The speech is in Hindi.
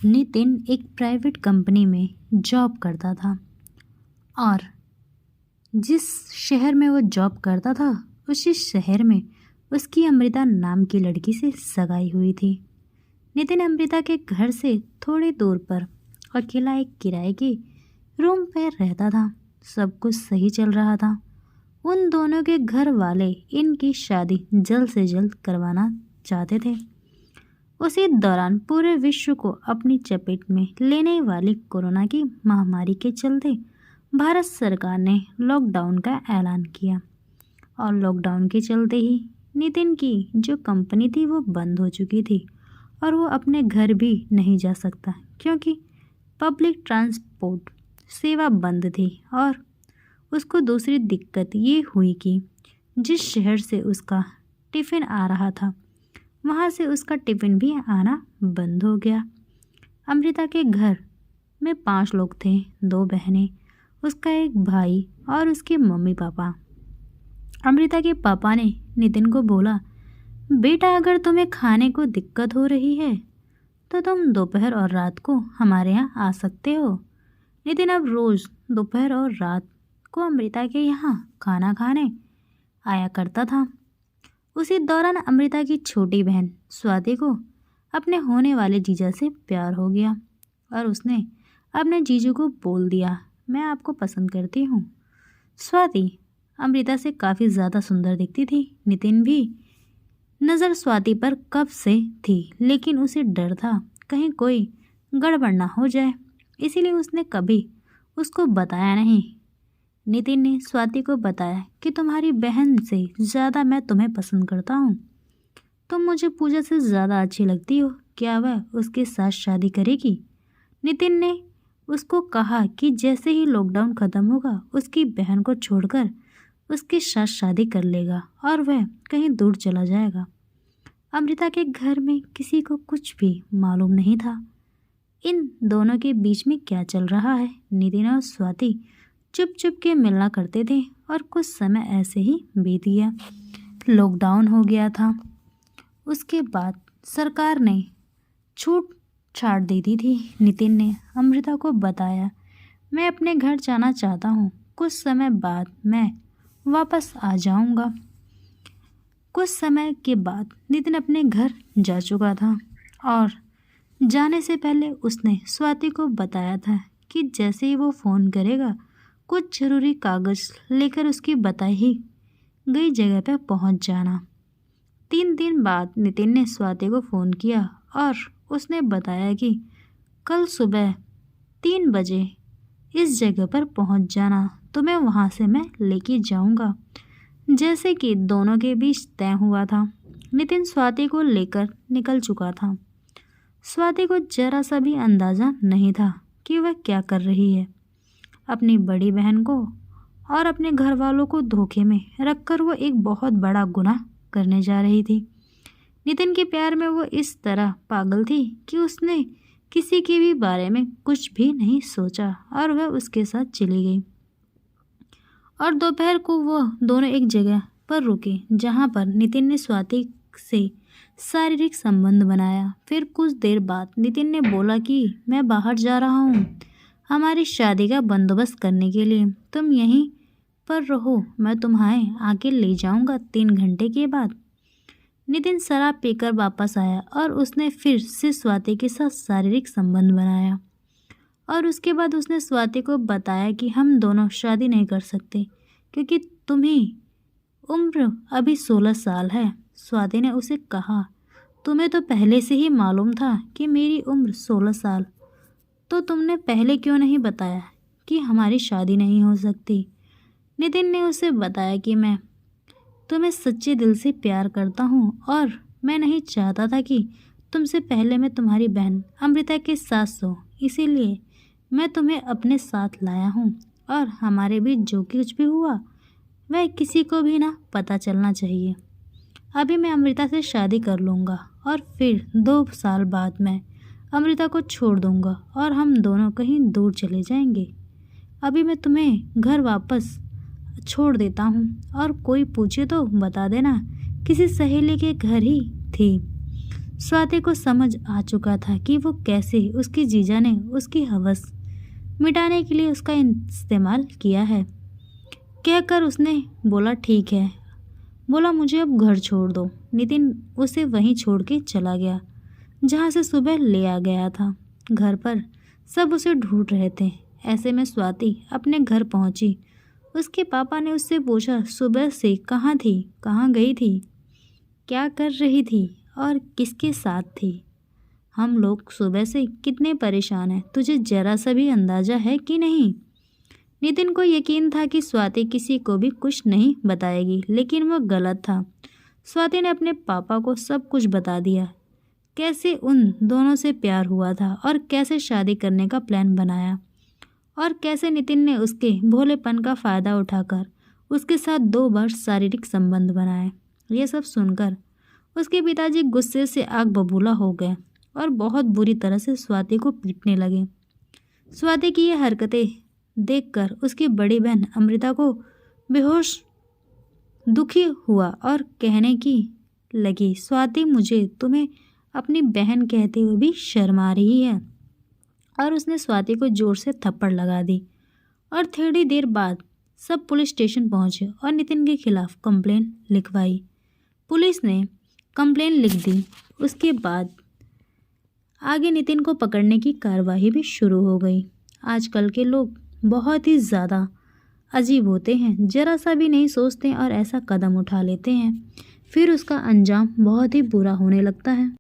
नितिन एक प्राइवेट कंपनी में जॉब करता था और जिस शहर में वो जॉब करता था उसी शहर में उसकी अमृता नाम की लड़की से सगाई हुई थी। नितिन अमृता के घर से थोड़ी दूर पर अकेला एक किराए के रूम पर रहता था। सब कुछ सही चल रहा था। उन दोनों के घर वाले इनकी शादी जल्द से जल्द करवाना चाहते थे। उसी दौरान पूरे विश्व को अपनी चपेट में लेने वाली कोरोना की महामारी के चलते भारत सरकार ने लॉकडाउन का ऐलान किया और लॉकडाउन के चलते ही नितिन की जो कंपनी थी वो बंद हो चुकी थी और वो अपने घर भी नहीं जा सकता क्योंकि पब्लिक ट्रांसपोर्ट सेवा बंद थी। और उसको दूसरी दिक्कत ये हुई कि जिस शहर से उसका टिफ़िन आ रहा था वहाँ से उसका टिफ़िन भी आना बंद हो गया। अमृता के घर में 5 लोग थे, 2 बहनें, उसका एक भाई और उसके मम्मी पापा। अमृता के पापा ने नितिन को बोला, बेटा अगर तुम्हें खाने को दिक्कत हो रही है तो तुम दोपहर और रात को हमारे यहाँ आ सकते हो। नितिन अब रोज़ दोपहर और रात को अमृता के यहाँ खाना खाने आया करता था। उसी दौरान अमृता की छोटी बहन स्वाति को अपने होने वाले जीजा से प्यार हो गया और उसने अपने जीजू को बोल दिया, मैं आपको पसंद करती हूँ। स्वाति अमृता से काफ़ी ज़्यादा सुंदर दिखती थी। नितिन भी नज़र स्वाति पर कब से थी, लेकिन उसे डर था कहीं कोई गड़बड़ ना हो जाए, इसीलिए उसने कभी उसको बताया नहीं। नितिन ने स्वाति को बताया कि तुम्हारी बहन से ज़्यादा मैं तुम्हें पसंद करता हूँ। तुम मुझे पूजा से ज़्यादा अच्छी लगती हो, क्या वह उसके साथ शादी करेगी? नितिन ने उसको कहा कि जैसे ही लॉकडाउन ख़त्म होगा उसकी बहन को छोड़कर उसके साथ शादी कर लेगा और वह कहीं दूर चला जाएगा। अमृता के घर में किसी को कुछ भी मालूम नहीं था इन दोनों के बीच में क्या चल रहा है। नितिन और स्वाति चुप चुप के मिलना करते थे और कुछ समय ऐसे ही बीत गया। लॉकडाउन हो गया था। उसके बाद सरकार ने छूट छाट दे दी थी। नितिन ने अमृता को बताया, मैं अपने घर जाना चाहता हूँ, कुछ समय बाद मैं वापस आ जाऊँगा। कुछ समय के बाद नितिन अपने घर जा चुका था और जाने से पहले उसने स्वाति को बताया था कि जैसे ही वो फ़ोन करेगा कुछ ज़रूरी कागज़ लेकर उसकी बताई गई जगह पर पहुंच जाना। 3 दिन बाद नितिन ने स्वाति को फ़ोन किया और उसने बताया कि कल सुबह 3 बजे इस जगह पर पहुंच जाना, तुम्हें वहां से मैं लेके जाऊंगा। जैसे कि दोनों के बीच तय हुआ था, नितिन स्वाति को लेकर निकल चुका था। स्वाति को जरा सा भी अंदाज़ा नहीं था कि वह क्या कर रही है। अपनी बड़ी बहन को और अपने घर वालों को धोखे में रखकर वो एक बहुत बड़ा गुनाह करने जा रही थी। नितिन के प्यार में वो इस तरह पागल थी कि उसने किसी के भी बारे में कुछ भी नहीं सोचा और वह उसके साथ चली गई। और दोपहर को वो दोनों एक जगह पर रुके जहाँ पर नितिन ने स्वाति से शारीरिक संबंध बनाया। फिर कुछ देर बाद नितिन ने बोला कि मैं बाहर जा रहा हूँ हमारी शादी का बंदोबस्त करने के लिए, तुम यहीं पर रहो, मैं तुम्हें आके ले जाऊँगा 3 घंटे के बाद। नितिन शराब पीकर वापस आया और उसने फिर से स्वाति के साथ शारीरिक संबंध बनाया और उसके बाद उसने स्वाति को बताया कि हम दोनों शादी नहीं कर सकते क्योंकि तुम्हें उम्र अभी 16 साल है। स्वाति ने उसे कहा, तुम्हें तो पहले से ही मालूम था कि मेरी उम्र 16 साल, तो तुमने पहले क्यों नहीं बताया कि हमारी शादी नहीं हो सकती? नितिन ने उसे बताया कि मैं तुम्हें सच्चे दिल से प्यार करता हूँ और मैं नहीं चाहता था कि तुमसे पहले मैं तुम्हारी बहन अमृता के साथ सोऊं, इसीलिए मैं तुम्हें अपने साथ लाया हूँ और हमारे बीच जो कुछ भी हुआ वह किसी को भी ना पता चलना चाहिए। अभी मैं अमृता से शादी कर लूँगा और फिर 2 साल बाद मैं अमृता को छोड़ दूँगा और हम दोनों कहीं दूर चले जाएंगे। अभी मैं तुम्हें घर वापस छोड़ देता हूँ और कोई पूछे तो बता देना किसी सहेली के घर ही थी। स्वाति को समझ आ चुका था कि वो कैसे उसकी जीजा ने उसकी हवस मिटाने के लिए उसका इस्तेमाल किया है। कहकर उसने बोला ठीक है, बोला मुझे अब घर छोड़ दो। नितिन उसे वहीं छोड़ के चला गया जहाँ से सुबह ले आ गया था। घर पर सब उसे ढूंढ रहे थे। ऐसे में स्वाति अपने घर पहुंची। उसके पापा ने उससे पूछा सुबह से कहाँ थी, कहाँ गई थी, क्या कर रही थी और किसके साथ थी। हम लोग सुबह से कितने परेशान हैं, तुझे जरा सा भी अंदाजा है कि नहीं। नितिन को यकीन था कि स्वाति किसी को भी कुछ नहीं बताएगी, लेकिन वह गलत था। स्वाति ने अपने पापा को सब कुछ बता दिया, कैसे उन दोनों से प्यार हुआ था और कैसे शादी करने का प्लान बनाया और कैसे नितिन ने उसके भोलेपन का फ़ायदा उठाकर उसके साथ 2 बार शारीरिक संबंध बनाए। ये सब सुनकर उसके पिताजी गुस्से से आग बबूला हो गए और बहुत बुरी तरह से स्वाति को पीटने लगे। स्वाति की ये हरकतें देखकर उसकी बड़ी बहन अमृता को बेहोश दुखी हुआ और कहने की लगी, स्वाति मुझे तुम्हें अपनी बहन कहते हुए भी शर्म आ रही है। और उसने स्वाति को जोर से थप्पड़ लगा दी। और थोड़ी देर बाद सब पुलिस स्टेशन पहुंचे और नितिन के खिलाफ कंप्लेन लिखवाई। पुलिस ने कंप्लेन लिख दी। उसके बाद आगे नितिन को पकड़ने की कार्रवाई भी शुरू हो गई। आजकल के लोग बहुत ही ज़्यादा अजीब होते हैं, जरा सा भी नहीं सोचते और ऐसा कदम उठा लेते हैं, फिर उसका अंजाम बहुत ही बुरा होने लगता है।